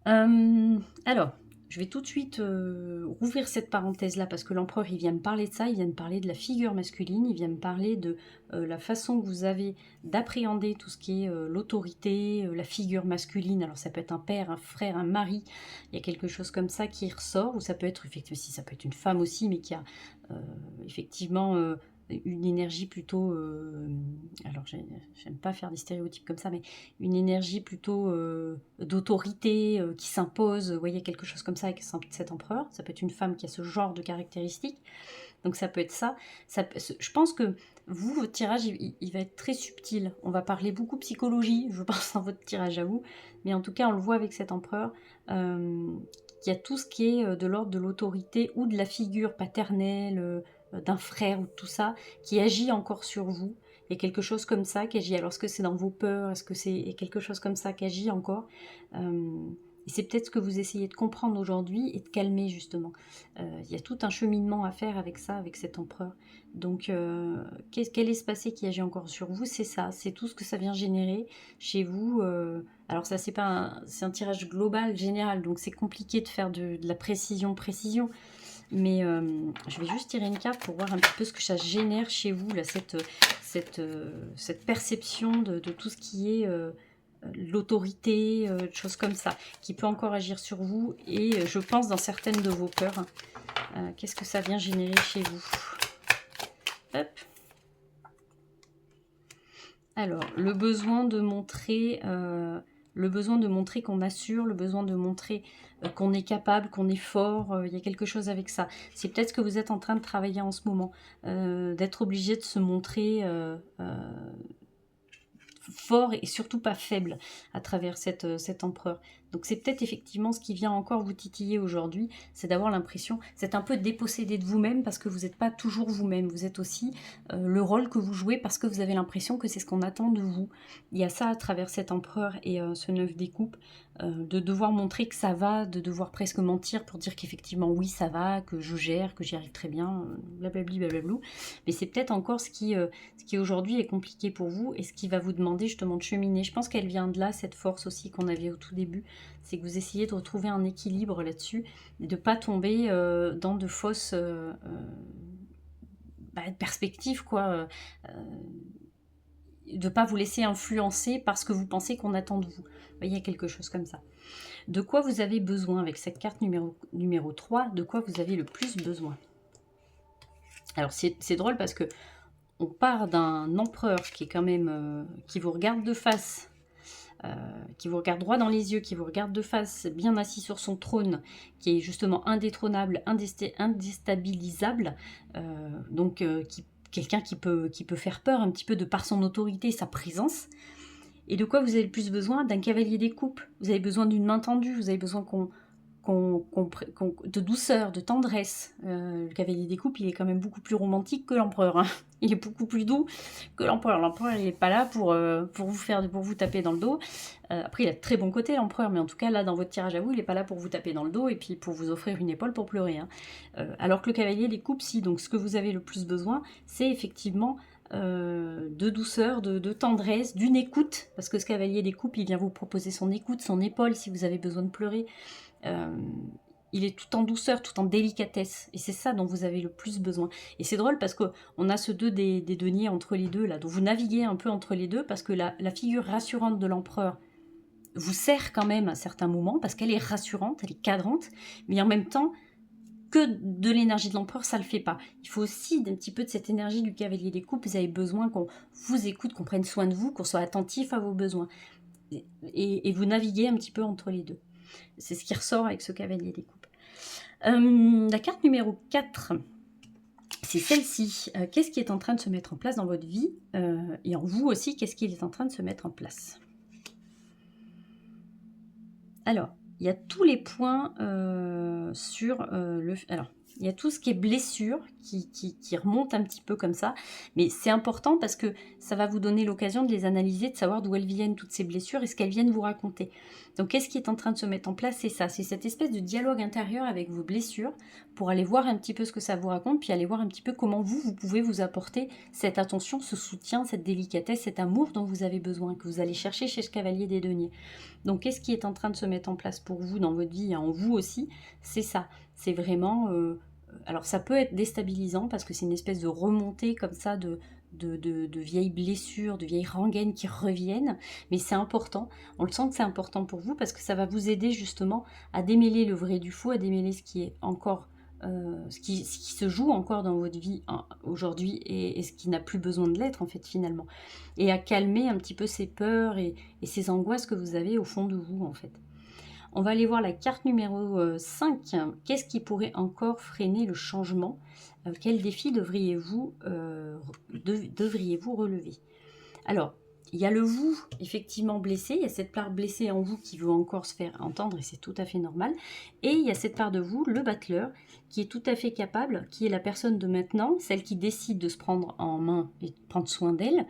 Alors, je vais tout de suite rouvrir cette parenthèse-là parce que l'empereur, il vient me parler de ça, il vient me parler de la figure masculine, il vient me parler de la façon que vous avez d'appréhender tout ce qui est l'autorité, la figure masculine. Alors ça peut être un père, un frère, un mari, il y a quelque chose comme ça qui ressort, ou ça peut être, effectivement, si ça peut être une femme aussi, mais qui a effectivement... une énergie plutôt, alors j'aime pas faire des stéréotypes comme ça, mais une énergie plutôt d'autorité qui s'impose, vous voyez, quelque chose comme ça avec cet empereur. Ça peut être une femme qui a ce genre de caractéristiques, donc ça peut être ça. Je pense que vous, votre tirage, il va être très subtil. On va parler beaucoup psychologie, je pense, dans votre tirage à vous, mais en tout cas, on le voit avec cet empereur, qu'il y a tout ce qui est de l'ordre de l'autorité ou de la figure paternelle, d'un frère ou tout ça, qui agit encore sur vous. Il y a quelque chose comme ça qui agit. Alors, est-ce que c'est dans vos peurs? Est-ce que c'est quelque chose comme ça qui agit encore? Et c'est peut-être ce que vous essayez de comprendre aujourd'hui et de calmer, justement. Il y a tout un cheminement à faire avec ça, avec cet empereur. Donc, quel est ce passé qui agit encore sur vous? C'est ça, c'est tout ce que ça vient générer chez vous. Alors, ça, c'est un tirage global, général, donc c'est compliqué de faire de la précision. Mais je vais juste tirer une carte pour voir un petit peu ce que ça génère chez vous, là, cette perception de tout ce qui est l'autorité, choses comme ça, qui peut encore agir sur vous, et je pense dans certaines de vos peurs. Qu'est-ce que ça vient générer chez vous? Hop. Alors, le besoin de montrer le besoin de montrer qu'on assure, le besoin de montrer qu'on est capable, qu'on est fort, il y a quelque chose avec ça. C'est peut-être ce que vous êtes en train de travailler en ce moment, d'être obligé de se montrer fort et surtout pas faible à travers cet empereur. Donc c'est peut-être effectivement ce qui vient encore vous titiller aujourd'hui, c'est d'avoir l'impression, c'est un peu dépossédé de vous-même parce que vous n'êtes pas toujours vous-même, vous êtes aussi le rôle que vous jouez parce que vous avez l'impression que c'est ce qu'on attend de vous. Il y a ça à travers cet empereur et ce 9 des coupes, de devoir montrer que ça va, de devoir presque mentir pour dire qu'effectivement oui ça va, que je gère, que j'y arrive très bien, blablabli blablablou. Mais c'est peut-être encore ce qui aujourd'hui est compliqué pour vous et ce qui va vous demander justement de cheminer. Je pense qu'elle vient de là, cette force aussi qu'on avait au tout début, c'est que vous essayez de retrouver un équilibre là-dessus et de ne pas tomber dans de fausses perspectives, quoi. De ne pas vous laisser influencer par ce que vous pensez qu'on attend de vous. Vous voyez, il y a quelque chose comme ça. De quoi vous avez besoin avec cette carte numéro 3, de quoi vous avez le plus besoin? Alors c'est drôle parce que on part d'un empereur qui est quand même qui vous regarde de face, qui vous regarde droit dans les yeux, qui vous regarde de face, bien assis sur son trône, qui est justement indétrônable, indéstabilisable, quelqu'un qui peut faire peur un petit peu de par son autorité et sa présence. Et de quoi vous avez le plus besoin? D'un cavalier des coupes. Vous avez besoin d'une main tendue, vous avez besoin de douceur, de tendresse. Le cavalier des coupes, il est quand même beaucoup plus romantique que l'empereur. Hein. Il est beaucoup plus doux que l'empereur. L'empereur, il n'est pas là pour vous taper dans le dos. Après, il a de très bons côtés, l'empereur, mais en tout cas, là, dans votre tirage à vous, il n'est pas là pour vous taper dans le dos et puis pour vous offrir une épaule pour pleurer. Hein. Alors que le cavalier des coupes, si. Donc, ce que vous avez le plus besoin, c'est effectivement de douceur, de tendresse, d'une écoute, parce que ce cavalier des coupes, il vient vous proposer son écoute, son épaule, si vous avez besoin de pleurer. Il est tout en douceur, tout en délicatesse, et c'est ça dont vous avez le plus besoin. Et c'est drôle parce qu'on a ce 2 des deniers entre les deux, là, dont vous naviguez un peu entre les deux, parce que la figure rassurante de l'empereur vous sert quand même à certains moments, parce qu'elle est rassurante, elle est cadrante, mais en même temps, que de l'énergie de l'empereur, ça le fait pas. Il faut aussi un petit peu de cette énergie du cavalier des coupes. Vous avez besoin qu'on vous écoute, qu'on prenne soin de vous, qu'on soit attentif à vos besoins. Et vous naviguez un petit peu entre les deux. C'est ce qui ressort avec ce cavalier des coupes. La carte numéro 4, c'est celle-ci. Qu'est-ce qui est en train de se mettre en place dans votre vie et en vous aussi, qu'est-ce qui est en train de se mettre en place? Alors, il y a tous les points sur Alors, il y a tout ce qui est blessure qui remonte un petit peu comme ça. Mais c'est important parce que ça va vous donner l'occasion de les analyser, de savoir d'où elles viennent, toutes ces blessures, et ce qu'elles viennent vous raconter. Donc, qu'est-ce qui est en train de se mettre en place? C'est ça, c'est cette espèce de dialogue intérieur avec vos blessures pour aller voir un petit peu ce que ça vous raconte, puis aller voir un petit peu comment vous pouvez vous apporter cette attention, ce soutien, cette délicatesse, cet amour dont vous avez besoin, que vous allez chercher chez ce cavalier des deniers. Donc, qu'est-ce qui est en train de se mettre en place pour vous dans votre vie et en vous aussi? C'est ça. C'est vraiment... alors, ça peut être déstabilisant parce que c'est une espèce de remontée comme ça de vieilles blessures, de vieilles rengaines qui reviennent. Mais c'est important. On le sent que c'est important pour vous parce que ça va vous aider justement à démêler le vrai du faux, à démêler ce qui est encore... ce qui se joue encore dans votre vie aujourd'hui et ce qui n'a plus besoin de l'être en fait finalement, et à calmer un petit peu ces peurs et ces angoisses que vous avez au fond de vous en fait. On va aller voir la carte numéro 5. Qu'est-ce qui pourrait encore freiner le changement? Quel défi devriez-vous relever? Alors, il y a le vous, effectivement, blessé. Il y a cette part blessée en vous qui veut encore se faire entendre, et c'est tout à fait normal. Et il y a cette part de vous, le battleur, qui est tout à fait capable, qui est la personne de maintenant, celle qui décide de se prendre en main et de prendre soin d'elle,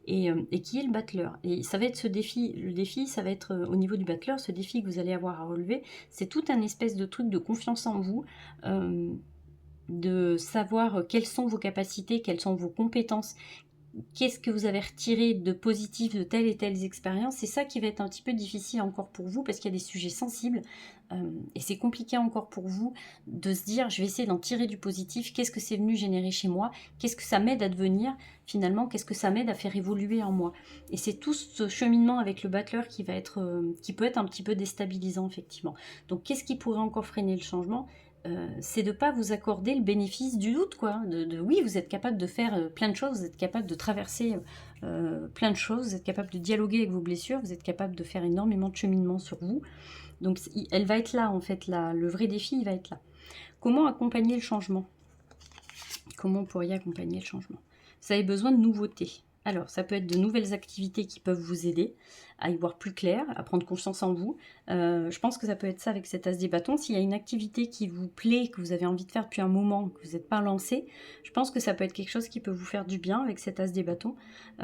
et qui est le battleur. Et ça va être ce défi, le défi, ça va être au niveau du battleur, ce défi que vous allez avoir à relever, c'est tout un espèce de truc de confiance en vous, de savoir quelles sont vos capacités, quelles sont vos compétences, qu'est-ce que vous avez retiré de positif de telle et telle expérience. C'est ça qui va être un petit peu difficile encore pour vous parce qu'il y a des sujets sensibles et c'est compliqué encore pour vous de se dire je vais essayer d'en tirer du positif, qu'est-ce que c'est venu générer chez moi, qu'est-ce que ça m'aide à devenir finalement, qu'est-ce que ça m'aide à faire évoluer en moi. Et c'est tout ce cheminement avec le battleur qui peut être un petit peu déstabilisant effectivement. Donc qu'est-ce qui pourrait encore freiner le changement? c'est de ne pas vous accorder le bénéfice du doute, quoi. Oui, vous êtes capable de faire plein de choses, vous êtes capable de traverser plein de choses, vous êtes capable de dialoguer avec vos blessures, vous êtes capable de faire énormément de cheminement sur vous. Donc elle va être là, en fait, le vrai défi, il va être là. Comment accompagner le changement? Comment vous pourriez accompagner le changement? Vous avez besoin de nouveautés. Alors, ça peut être de nouvelles activités qui peuvent vous aider à y voir plus clair, à prendre confiance en vous. Je pense que ça peut être ça avec cet as des bâtons. S'il y a une activité qui vous plaît, que vous avez envie de faire depuis un moment, que vous n'êtes pas lancé, je pense que ça peut être quelque chose qui peut vous faire du bien avec cet as des bâtons. Et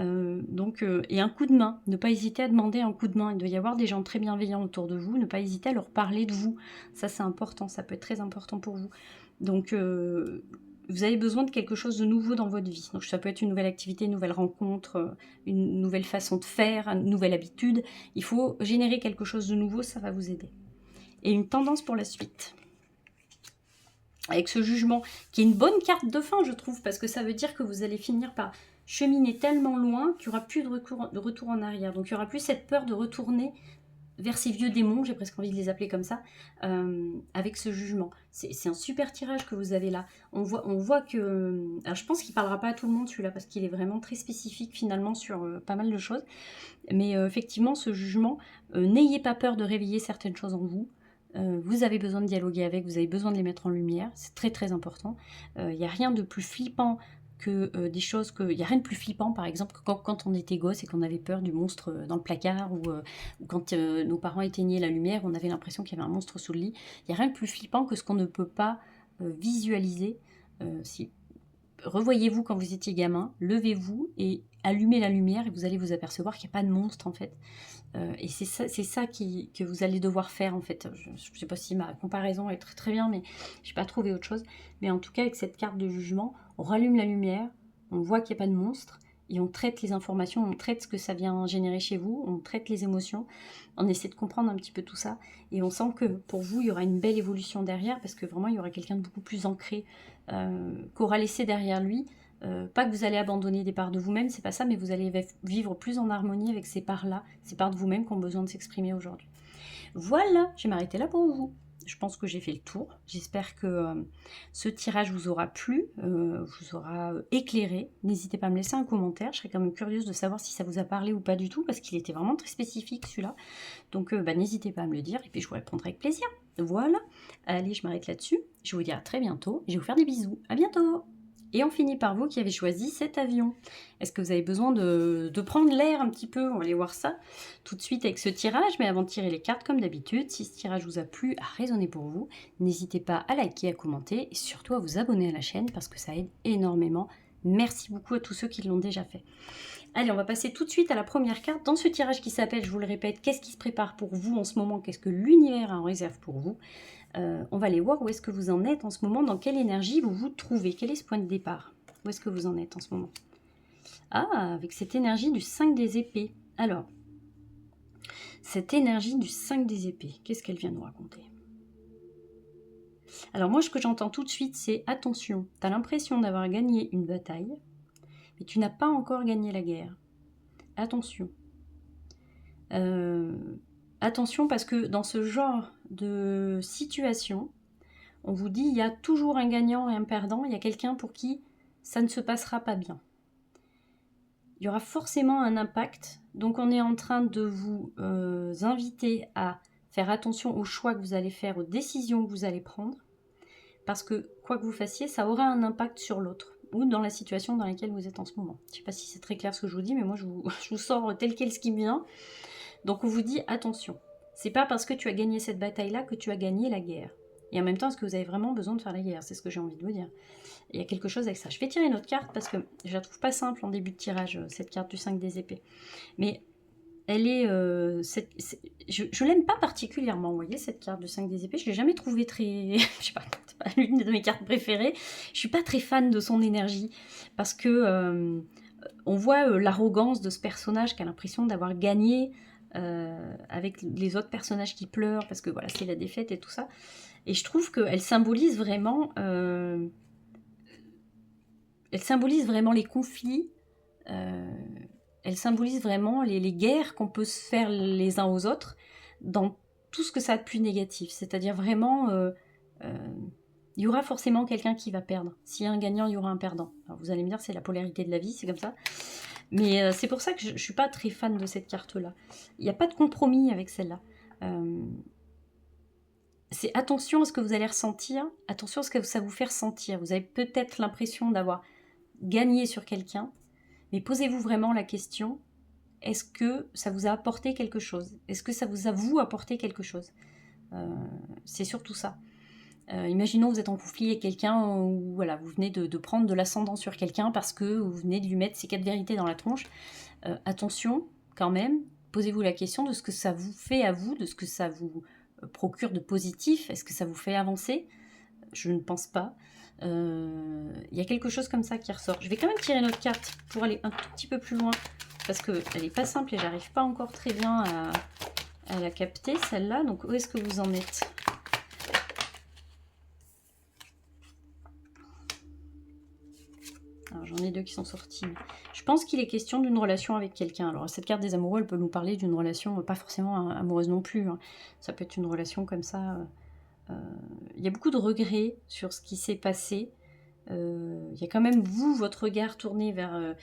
un coup de main. Ne pas hésiter à demander un coup de main. Il doit y avoir des gens très bienveillants autour de vous. Ne pas hésiter à leur parler de vous. Ça, c'est important. Ça peut être très important pour vous. Donc, vous avez besoin de quelque chose de nouveau dans votre vie. Donc ça peut être une nouvelle activité, une nouvelle rencontre, une nouvelle façon de faire, une nouvelle habitude. Il faut générer quelque chose de nouveau, ça va vous aider. Et une tendance pour la suite. Avec ce jugement, qui est une bonne carte de fin, je trouve, parce que ça veut dire que vous allez finir par cheminer tellement loin qu'il n'y aura plus de retour en arrière. Donc il n'y aura plus cette peur de retourner vers ces vieux démons, j'ai presque envie de les appeler comme ça, avec ce jugement. C'est un super tirage que vous avez là. On voit que... Alors je pense qu'il ne parlera pas à tout le monde celui-là, parce qu'il est vraiment très spécifique finalement sur pas mal de choses. Mais effectivement, ce jugement, n'ayez pas peur de réveiller certaines choses en vous. Vous avez besoin de dialoguer avec, vous avez besoin de les mettre en lumière, c'est très très important. Il n'y a rien de plus flippant que des choses que... Il n'y a rien de plus flippant, par exemple, que quand on était gosse et qu'on avait peur du monstre dans le placard, ou quand nos parents éteignaient la lumière, on avait l'impression qu'il y avait un monstre sous le lit. Il n'y a rien de plus flippant que ce qu'on ne peut pas visualiser. Revoyez-vous quand vous étiez gamin, levez-vous et allumez la lumière et vous allez vous apercevoir qu'il n'y a pas de monstre en fait. Et c'est ça que vous allez devoir faire en fait. Je ne sais pas si ma comparaison est très très bien, mais je n'ai pas trouvé autre chose. Mais en tout cas, avec cette carte de jugement, on rallume la lumière, on voit qu'il n'y a pas de monstre, et on traite les informations, on traite ce que ça vient générer chez vous, on traite les émotions, on essaie de comprendre un petit peu tout ça, et on sent que pour vous, il y aura une belle évolution derrière, parce que vraiment, il y aura quelqu'un de beaucoup plus ancré, qu'aura laissé derrière lui. Pas que vous allez abandonner des parts de vous-même, c'est pas ça, mais vous allez vivre plus en harmonie avec ces parts-là, ces parts de vous-même qui ont besoin de s'exprimer aujourd'hui. Voilà, je vais m'arrêter là pour vous. Je pense que j'ai fait le tour. J'espère que ce tirage vous aura plu, vous aura éclairé. N'hésitez pas à me laisser un commentaire. Je serais quand même curieuse de savoir si ça vous a parlé ou pas du tout, parce qu'il était vraiment très spécifique celui-là. Donc n'hésitez pas à me le dire et puis je vous répondrai avec plaisir. Voilà. Allez, je m'arrête là-dessus. Je vous dis à très bientôt. Je vais vous faire des bisous. À bientôt. Et on finit par vous qui avez choisi cet avion. Est-ce que vous avez besoin de prendre l'air un petit peu? On va aller voir ça tout de suite avec ce tirage. Mais avant de tirer les cartes, comme d'habitude, si ce tirage vous a plu, a résonné pour vous, n'hésitez pas à liker, à commenter et surtout à vous abonner à la chaîne parce que ça aide énormément. Merci beaucoup à tous ceux qui l'ont déjà fait. Allez, on va passer tout de suite à la première carte dans ce tirage qui s'appelle, je vous le répète, qu'est-ce qui se prépare pour vous en ce moment? Qu'est-ce que l'univers a en réserve pour vous? On va aller voir où est-ce que vous en êtes en ce moment, dans quelle énergie vous vous trouvez, quel est ce point de départ? Où est-ce que vous en êtes en ce moment? Ah, avec cette énergie du 5 des épées. Alors, cette énergie du 5 des épées, qu'est-ce qu'elle vient nous raconter? Alors moi, ce que j'entends tout de suite, c'est attention, tu as l'impression d'avoir gagné une bataille, mais tu n'as pas encore gagné la guerre. Attention. Attention parce que dans ce genre de situation, on vous dit il y a toujours un gagnant et un perdant, il y a quelqu'un pour qui ça ne se passera pas bien. Il y aura forcément un impact, donc on est en train de vous inviter à faire attention aux choix que vous allez faire, aux décisions que vous allez prendre, parce que quoi que vous fassiez, ça aura un impact sur l'autre, ou dans la situation dans laquelle vous êtes en ce moment. Je ne sais pas si c'est très clair ce que je vous dis, mais moi je vous sors tel quel ce qui me vient. Donc on vous dit attention, c'est pas parce que tu as gagné cette bataille-là que tu as gagné la guerre. Et en même temps, est-ce que vous avez vraiment besoin de faire la guerre? C'est ce que j'ai envie de vous dire. Il y a quelque chose avec ça. Je vais tirer une autre carte parce que je la trouve pas simple en début de tirage, cette carte du 5 des épées. Mais elle est... je l'aime pas particulièrement, vous voyez, cette carte du 5 des épées. Je l'ai jamais trouvée très... je sais pas, c'est pas l'une de mes cartes préférées. Je suis pas très fan de son énergie parce que on voit l'arrogance de ce personnage qui a l'impression d'avoir gagné avec les autres personnages qui pleurent parce que voilà, c'est la défaite et tout ça. Et je trouve qu'elle symbolise vraiment... elle symbolise vraiment les conflits, elle symbolise vraiment les guerres qu'on peut se faire les uns aux autres dans tout ce que ça a de plus négatif. C'est-à-dire vraiment Il y aura forcément quelqu'un qui va perdre. S'il y a un gagnant, il y aura un perdant. Alors vous allez me dire, c'est la polarité de la vie, c'est comme ça. Mais c'est pour ça que je ne suis pas très fan de cette carte-là. Il n'y a pas de compromis avec celle-là. C'est attention à ce que vous allez ressentir, attention à ce que ça vous fait ressentir. Vous avez peut-être l'impression d'avoir gagné sur quelqu'un, mais posez-vous vraiment la question, est-ce que ça vous a apporté quelque chose? Est-ce que ça vous a, vous, apporté quelque chose? C'est surtout ça. Imaginons que vous êtes en conflit avec quelqu'un où voilà, vous venez de prendre de l'ascendant sur quelqu'un parce que vous venez de lui mettre ces 4 vérités dans la tronche. Attention, quand même, posez-vous la question de ce que ça vous fait à vous, de ce que ça vous procure de positif. Est-ce que ça vous fait avancer? Je ne pense pas. Il y a quelque chose comme ça qui ressort. Je vais quand même tirer notre carte pour aller un tout petit peu plus loin parce qu'elle n'est pas simple et j'arrive pas encore très bien à la capter, celle-là. Donc, où est-ce que vous en êtes? Alors, j'en ai 2 qui sont sortis. Je pense qu'il est question d'une relation avec quelqu'un. Alors, cette carte des amoureux, elle peut nous parler d'une relation, pas forcément amoureuse non plus. Hein. Ça peut être une relation comme ça. Il y a beaucoup de regrets sur ce qui s'est passé. Il y a quand même, vous, votre regard tourné vers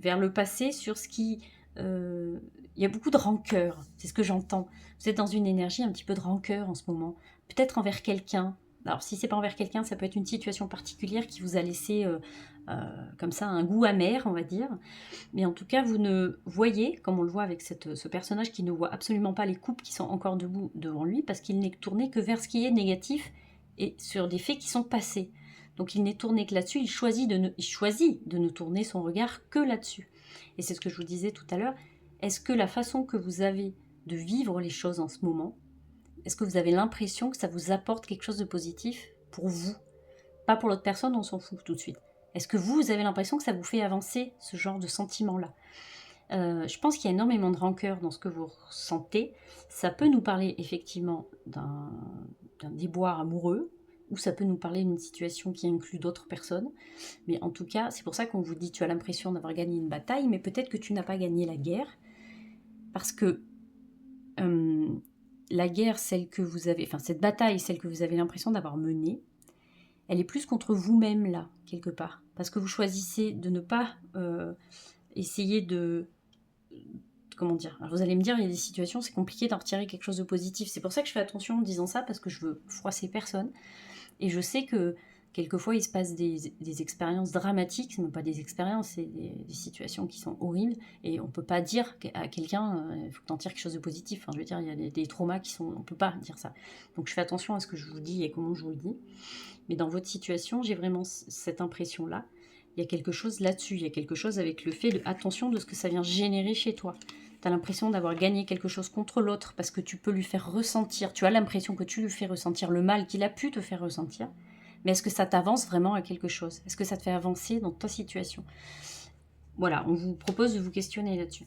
le passé, sur ce qui... il y a beaucoup de rancœur, c'est ce que j'entends. Vous êtes dans une énergie un petit peu de rancœur en ce moment. Peut-être envers quelqu'un. Alors, si c'est pas envers quelqu'un, ça peut être une situation particulière qui vous a laissé comme ça un goût amer, on va dire. Mais en tout cas, vous ne voyez, comme on le voit avec ce personnage qui ne voit absolument pas les couples qui sont encore debout devant lui, parce qu'il n'est tourné que vers ce qui est négatif et sur des faits qui sont passés. Donc il n'est tourné que là-dessus, il choisit de ne tourner son regard que là-dessus. Et c'est ce que je vous disais tout à l'heure, est-ce que la façon que vous avez de vivre les choses en ce moment, est-ce que vous avez l'impression que ça vous apporte quelque chose de positif pour vous? Pas pour l'autre personne, on s'en fout tout de suite. Est-ce que vous avez l'impression que ça vous fait avancer ce genre de sentiment-là? Je pense qu'il y a énormément de rancœur dans ce que vous ressentez. Ça peut nous parler effectivement d'un déboire amoureux, ou ça peut nous parler d'une situation qui inclut d'autres personnes. Mais en tout cas, c'est pour ça qu'on vous dit tu as l'impression d'avoir gagné une bataille, mais peut-être que tu n'as pas gagné la guerre, parce que la guerre, celle que vous avez, enfin cette bataille, celle que vous avez l'impression d'avoir menée, elle est plus contre vous-même là, quelque part. Parce que vous choisissez de ne pas essayer de... Comment dire? Alors vous allez me dire, il y a des situations, c'est compliqué d'en retirer quelque chose de positif. C'est pour ça que je fais attention en disant ça, parce que je veux froisser personne. Et je sais que quelquefois, il se passe des expériences dramatiques, ce ne sont pas des expériences, c'est des situations qui sont horribles, et on ne peut pas dire à quelqu'un, il faut que tu en tires quelque chose de positif. Enfin, je veux dire, il y a des traumas qui sont... On ne peut pas dire ça. Donc je fais attention à ce que je vous dis et comment je vous le dis. Mais dans votre situation, j'ai vraiment cette impression-là. Il y a quelque chose là-dessus, il y a quelque chose avec le fait de... Attention de ce que ça vient générer chez toi. Tu as l'impression d'avoir gagné quelque chose contre l'autre parce que tu peux lui faire ressentir, tu as l'impression que tu lui fais ressentir le mal qu'il a pu te faire ressentir, mais est-ce que ça t'avance vraiment à quelque chose? Est-ce que ça te fait avancer dans ta situation? Voilà, on vous propose de vous questionner là-dessus.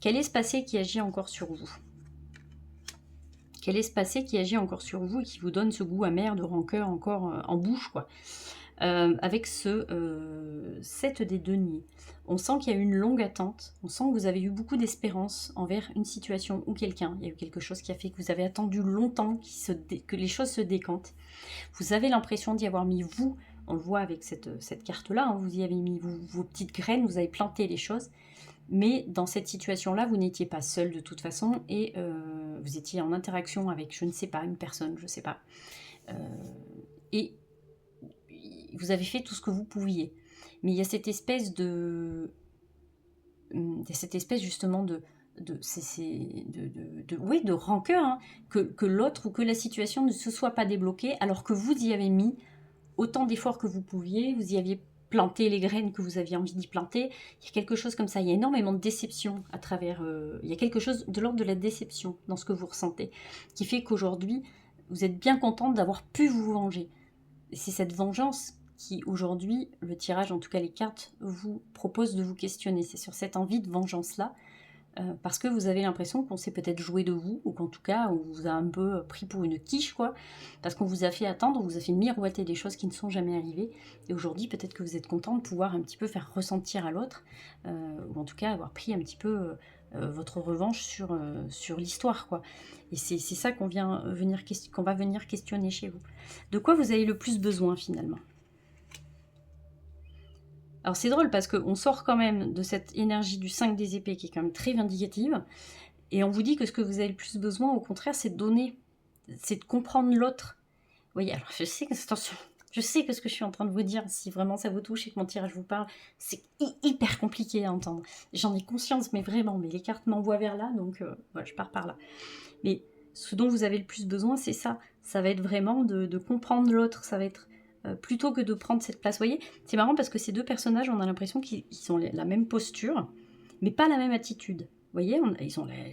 Quel est ce passé qui agit encore sur vous? Quel est ce passé qui agit encore sur vous et qui vous donne ce goût amer de rancœur encore en bouche, quoi? Avec ce 7 des deniers. On sent qu'il y a eu une longue attente, on sent que vous avez eu beaucoup d'espérance envers une situation ou quelqu'un. Il y a eu quelque chose qui a fait que vous avez attendu longtemps que les choses se décantent. Vous avez l'impression d'y avoir mis vous, on le voit avec cette carte-là, hein, vous y avez mis vos petites graines, vous avez planté les choses. Mais dans cette situation-là, vous n'étiez pas seul de toute façon et vous étiez en interaction avec, je ne sais pas, une personne, je ne sais pas. Et vous avez fait tout ce que vous pouviez. Mais il y a cette espèce justement de rancœur, hein, que l'autre ou que la situation ne se soit pas débloquée alors que vous y avez mis autant d'efforts que vous pouviez, vous y aviez planté les graines que vous aviez envie d'y planter. Il y a quelque chose comme ça, il y a énormément de déception à travers... il y a quelque chose de l'ordre de la déception dans ce que vous ressentez, qui fait qu'aujourd'hui, vous êtes bien contente d'avoir pu vous venger. Et c'est cette vengeance qui, aujourd'hui, le tirage, en tout cas les cartes, vous propose de vous questionner. C'est sur cette envie de vengeance-là parce que vous avez l'impression qu'on s'est peut-être joué de vous, ou qu'en tout cas on vous a un peu pris pour une quiche, quoi, parce qu'on vous a fait attendre, on vous a fait miroiter des choses qui ne sont jamais arrivées, et aujourd'hui peut-être que vous êtes content de pouvoir un petit peu faire ressentir à l'autre, ou en tout cas avoir pris un petit peu votre revanche sur l'histoire, quoi. Et c'est ça qu'on va venir questionner chez vous. De quoi vous avez le plus besoin finalement? Alors c'est drôle parce qu'on sort quand même de cette énergie du 5 des épées qui est quand même très vindicative, et on vous dit que ce que vous avez le plus besoin, au contraire, c'est de donner, c'est de comprendre l'autre. Vous voyez, alors je sais que, attention, je sais que ce que je suis en train de vous dire, si vraiment ça vous touche et que mon tirage vous parle, c'est hyper compliqué à entendre. J'en ai conscience, mais vraiment, mais les cartes m'envoient vers là, donc voilà, je pars par là. Mais ce dont vous avez le plus besoin, c'est ça. Ça va être vraiment de comprendre l'autre, ça va être plutôt que de prendre cette place. Vous voyez, c'est marrant parce que ces deux personnages, on a l'impression qu'ils ont la même posture, mais pas la même attitude. Vous voyez,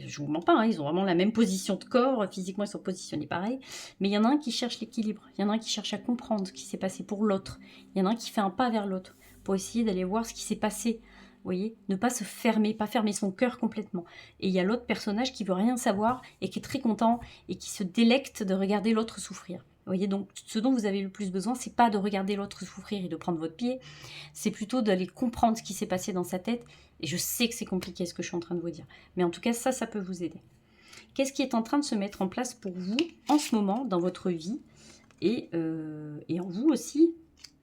je vous mens pas, hein, ils ont vraiment la même position de corps, physiquement ils sont positionnés pareil, mais il y en a un qui cherche l'équilibre, il y en a un qui cherche à comprendre ce qui s'est passé pour l'autre, il y en a un qui fait un pas vers l'autre, pour essayer d'aller voir ce qui s'est passé. Vous voyez, ne pas se fermer, pas fermer son cœur complètement. Et il y a l'autre personnage qui veut rien savoir et qui est très content et qui se délecte de regarder l'autre souffrir. Vous voyez, donc ce dont vous avez le plus besoin, c'est pas de regarder l'autre souffrir et de prendre votre pied, c'est plutôt d'aller comprendre ce qui s'est passé dans sa tête. Et je sais que c'est compliqué ce que je suis en train de vous dire, mais en tout cas ça peut vous aider. Qu'est-ce qui est en train de se mettre en place pour vous en ce moment dans votre vie et en vous aussi?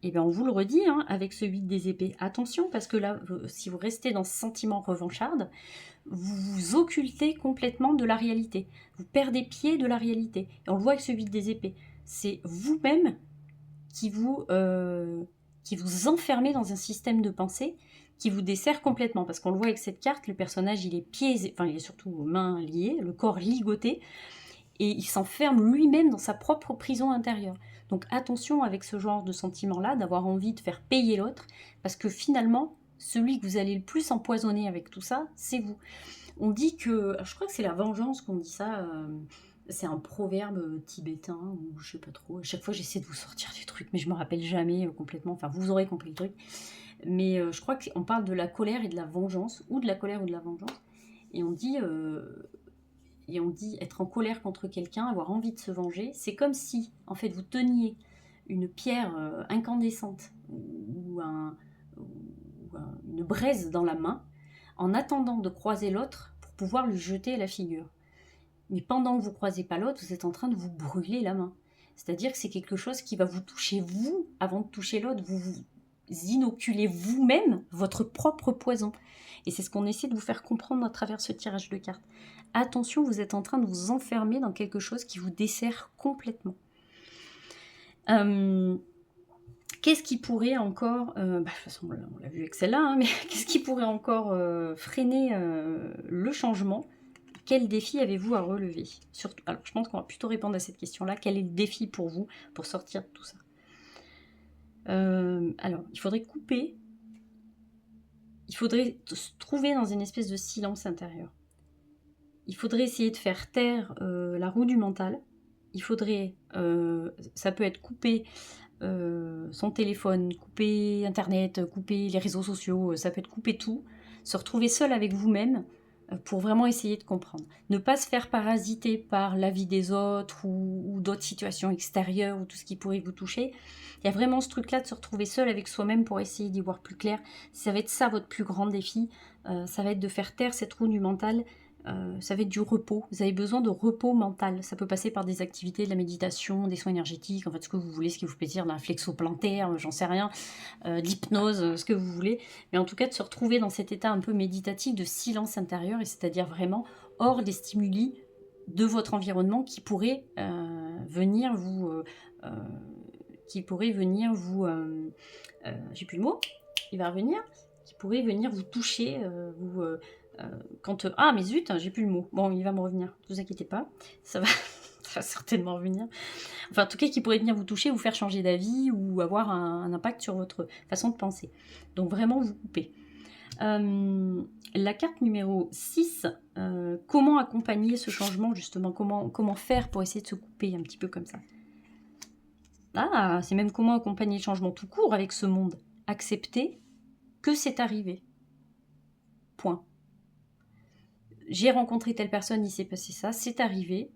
Et bien on vous le redit, hein, avec ce 8 des épées, attention, parce que là, si vous restez dans ce sentiment revancharde, vous vous occultez complètement de la réalité. Vous perdez pied de la réalité. Et on le voit avec ce 8 des épées. C'est vous-même qui vous enfermez dans un système de pensée qui vous dessert complètement. Parce qu'on le voit avec cette carte, le personnage, il est pieds, enfin il est surtout aux mains liées, le corps ligoté, et il s'enferme lui-même dans sa propre prison intérieure. Donc attention avec ce genre de sentiment-là, d'avoir envie de faire payer l'autre, parce que finalement, celui que vous allez le plus empoisonner avec tout ça, c'est vous. On dit que, je crois que c'est la vengeance qu'on dit ça, c'est un proverbe tibétain, ou je sais pas trop, à chaque fois j'essaie de vous sortir des trucs, mais je me rappelle jamais complètement, enfin vous aurez compris le truc, mais je crois qu'on parle de la colère et de la vengeance, ou de la colère ou de la vengeance, et on dit être en colère contre quelqu'un, avoir envie de se venger, c'est comme si, en fait, vous teniez une pierre incandescente ou une braise dans la main, en attendant de croiser l'autre pour pouvoir lui jeter à la figure. Mais pendant que vous ne croisez pas l'autre, vous êtes en train de vous brûler la main. C'est-à-dire que c'est quelque chose qui va vous toucher vous avant de toucher l'autre. Vous vous inoculez vous-même votre propre poison. Et c'est ce qu'on essaie de vous faire comprendre à travers ce tirage de cartes. Attention, vous êtes en train de vous enfermer dans quelque chose qui vous dessert complètement. Qu'est-ce qui pourrait encore, de toute façon on l'a vu avec celle-là, hein, mais qu'est-ce qui pourrait encore freiner le changement? Quel défi avez-vous à relever? Surtout, alors je pense qu'on va plutôt répondre à cette question-là. Quel est le défi pour vous pour sortir de tout ça? Alors, il faudrait couper. Il faudrait se trouver dans une espèce de silence intérieur. Il faudrait essayer de faire taire la roue du mental. Il faudrait, ça peut être couper son téléphone, couper Internet, couper les réseaux sociaux, ça peut être couper tout, se retrouver seul avec vous-même pour vraiment essayer de comprendre. Ne pas se faire parasiter par la vie des autres ou d'autres situations extérieures ou tout ce qui pourrait vous toucher. Il y a vraiment ce truc-là de se retrouver seul avec soi-même pour essayer d'y voir plus clair. Ça va être ça votre plus grand défi. Ça va être de faire taire cette roue du mental. Ça va être du repos. Vous avez besoin de repos mental. Ça peut passer par des activités, de la méditation, des soins énergétiques, en fait ce que vous voulez, ce qui vous fait plaisir, de la flexo-plantaire, j'en sais rien, d'hypnose, ce que vous voulez. Mais en tout cas de se retrouver dans cet état un peu méditatif de silence intérieur, et c'est-à-dire vraiment hors des stimuli de votre environnement qui pourraient venir vous... j'ai plus le mot, il va revenir, qui pourrait venir vous toucher, ah mais zut, j'ai plus le mot. Bon, il va me revenir, ne vous inquiétez pas, ça va certainement revenir. Enfin, en tout cas, qui pourrait venir vous toucher, vous faire changer d'avis ou avoir un impact sur votre façon de penser. Donc vraiment, vous coupez. La carte numéro 6, comment accompagner ce changement, justement, comment faire pour essayer de se couper un petit peu comme ça. Ah, c'est même comment accompagner le changement tout court avec ce monde. Accepter que c'est arrivé. Point. j'ai rencontré telle personne, il s'est passé ça, c'est arrivé.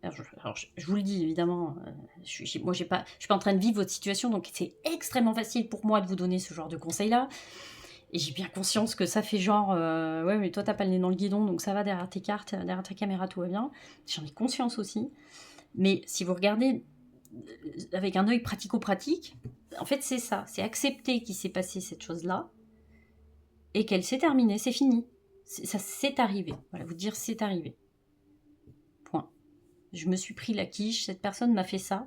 Alors, je vous le dis, évidemment, je suis pas en train de vivre votre situation, donc c'est extrêmement facile pour moi de vous donner ce genre de conseils-là. Et j'ai bien conscience que ça fait genre, ouais, mais toi, t'as pas le nez dans le guidon, donc ça va derrière tes cartes, derrière ta caméra, tout va bien. J'en ai conscience aussi. Mais si vous regardez avec un œil pratico-pratique, en fait, c'est ça. C'est accepter qu'il s'est passé cette chose-là et qu'elle s'est terminée, c'est fini. Ça, c'est arrivé. Voilà, vous dire c'est arrivé. Point. Je me suis pris la quiche, cette personne m'a fait ça.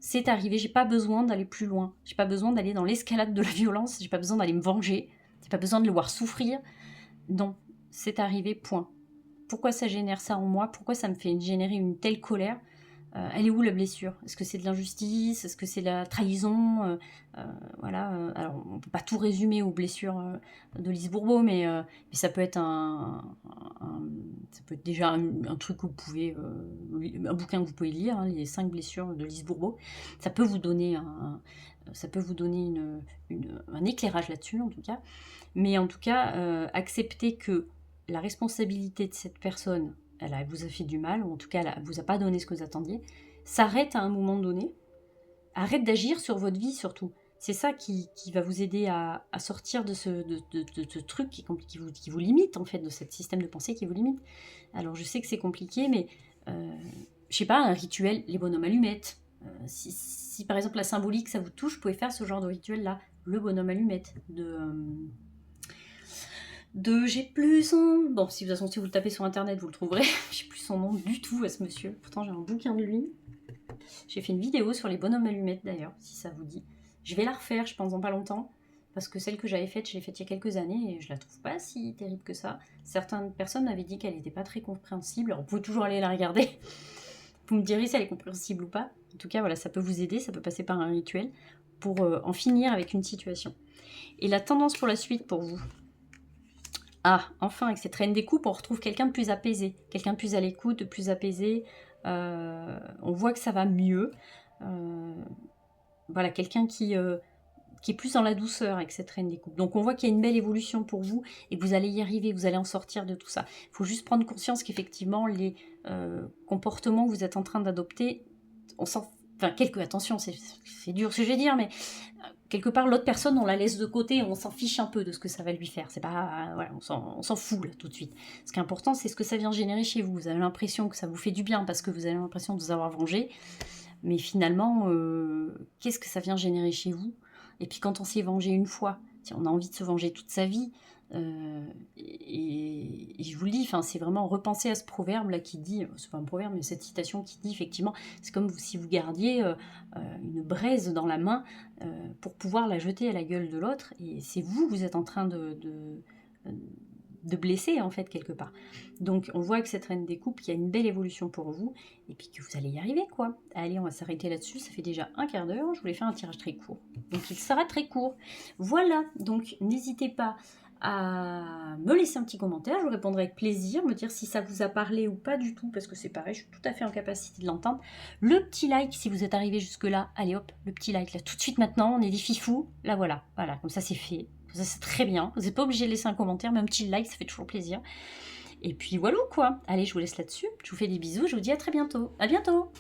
C'est arrivé, j'ai pas besoin d'aller plus loin. J'ai pas besoin d'aller dans l'escalade de la violence, j'ai pas besoin d'aller me venger, j'ai pas besoin de le voir souffrir. Non, c'est arrivé, point. Pourquoi ça génère ça en moi? Pourquoi ça me fait générer une telle colère? Elle est où la blessure? Est-ce que c'est de l'injustice? Est-ce que c'est de la trahison? Voilà. Alors, on peut pas tout résumer aux blessures de Lise Bourbeau, mais ça peut être ça peut être déjà un truc que vous pouvez, un bouquin que vous pouvez lire, hein, les 5 blessures de Lise Bourbeau. Ça peut vous donner un éclairage là-dessus, en tout cas. Mais en tout cas, accepter que la responsabilité de cette personne, elle vous a fait du mal, ou en tout cas, elle vous a pas donné ce que vous attendiez, s'arrête à un moment donné. Arrête d'agir sur votre vie, surtout. C'est ça qui va vous aider à sortir de ce truc qui vous limite, en fait, de ce système de pensée qui vous limite. Alors, je sais que c'est compliqué, mais je sais pas, un rituel, les bonhommes allumettes. Si par exemple la symbolique, ça vous touche, vous pouvez faire ce genre de rituel-là. Le bonhomme allumette j'ai plus son... Bon, si vous le tapez sur internet, vous le trouverez. J'ai plus son nom du tout à ce monsieur. Pourtant, j'ai un bouquin de lui. J'ai fait une vidéo sur les bonhommes allumettes d'ailleurs, si ça vous dit. Je vais la refaire, je pense, dans pas longtemps. Parce que celle que j'avais faite, je l'ai faite il y a quelques années et je la trouve pas si terrible que ça. Certaines personnes m'avaient dit qu'elle n'était pas très compréhensible. Alors, vous pouvez toujours aller la regarder. Vous me direz si elle est compréhensible ou pas. En tout cas, voilà, ça peut vous aider, ça peut passer par un rituel pour en finir avec une situation. Et la tendance pour la suite pour vous? Ah, enfin, avec cette reine des coupes, on retrouve quelqu'un de plus apaisé, quelqu'un de plus à l'écoute, de plus apaisé. On voit que ça va mieux. Voilà, quelqu'un qui est plus dans la douceur avec cette reine des coupes. Donc on voit qu'il y a une belle évolution pour vous et que vous allez y arriver, vous allez en sortir de tout ça. Il faut juste prendre conscience qu'effectivement, les comportements que vous êtes en train d'adopter, attention, c'est dur ce que je vais dire, mais quelque part, l'autre personne, on la laisse de côté et on s'en fiche un peu de ce que ça va lui faire. C'est pas, voilà, on s'en fout là, tout de suite. Ce qui est important, c'est ce que ça vient générer chez vous. Vous avez l'impression que ça vous fait du bien parce que vous avez l'impression de vous avoir vengé. Mais finalement, qu'est-ce que ça vient générer chez vous? Et puis quand on s'est vengé une fois, si on a envie de se venger toute sa vie, et je vous le dis, c'est vraiment repenser à ce proverbe-là qui dit, c'est pas un proverbe, mais cette citation qui dit effectivement, c'est comme si vous gardiez une braise dans la main pour pouvoir la jeter à la gueule de l'autre, et c'est vous êtes en train de blesser en fait quelque part. Donc on voit que cette reine des coupes, il y a une belle évolution pour vous, et puis que vous allez y arriver quoi. Allez, on va s'arrêter là-dessus, ça fait déjà un quart d'heure, je voulais faire un tirage très court. Donc il sera très court. Voilà, donc n'hésitez pas à me laisser un petit commentaire, je vous répondrai avec plaisir, me dire si ça vous a parlé ou pas du tout, parce que c'est pareil, je suis tout à fait en capacité de l'entendre. Le petit like si vous êtes arrivé jusque là, allez hop, le petit like là, tout de suite maintenant, on est des fifous, là voilà, comme ça c'est fait. Ça, c'est très bien. Vous n'êtes pas obligé de laisser un commentaire, mais un petit like, ça fait toujours plaisir. Et puis voilà quoi. Allez, je vous laisse là-dessus. Je vous fais des bisous. Je vous dis à très bientôt. À bientôt.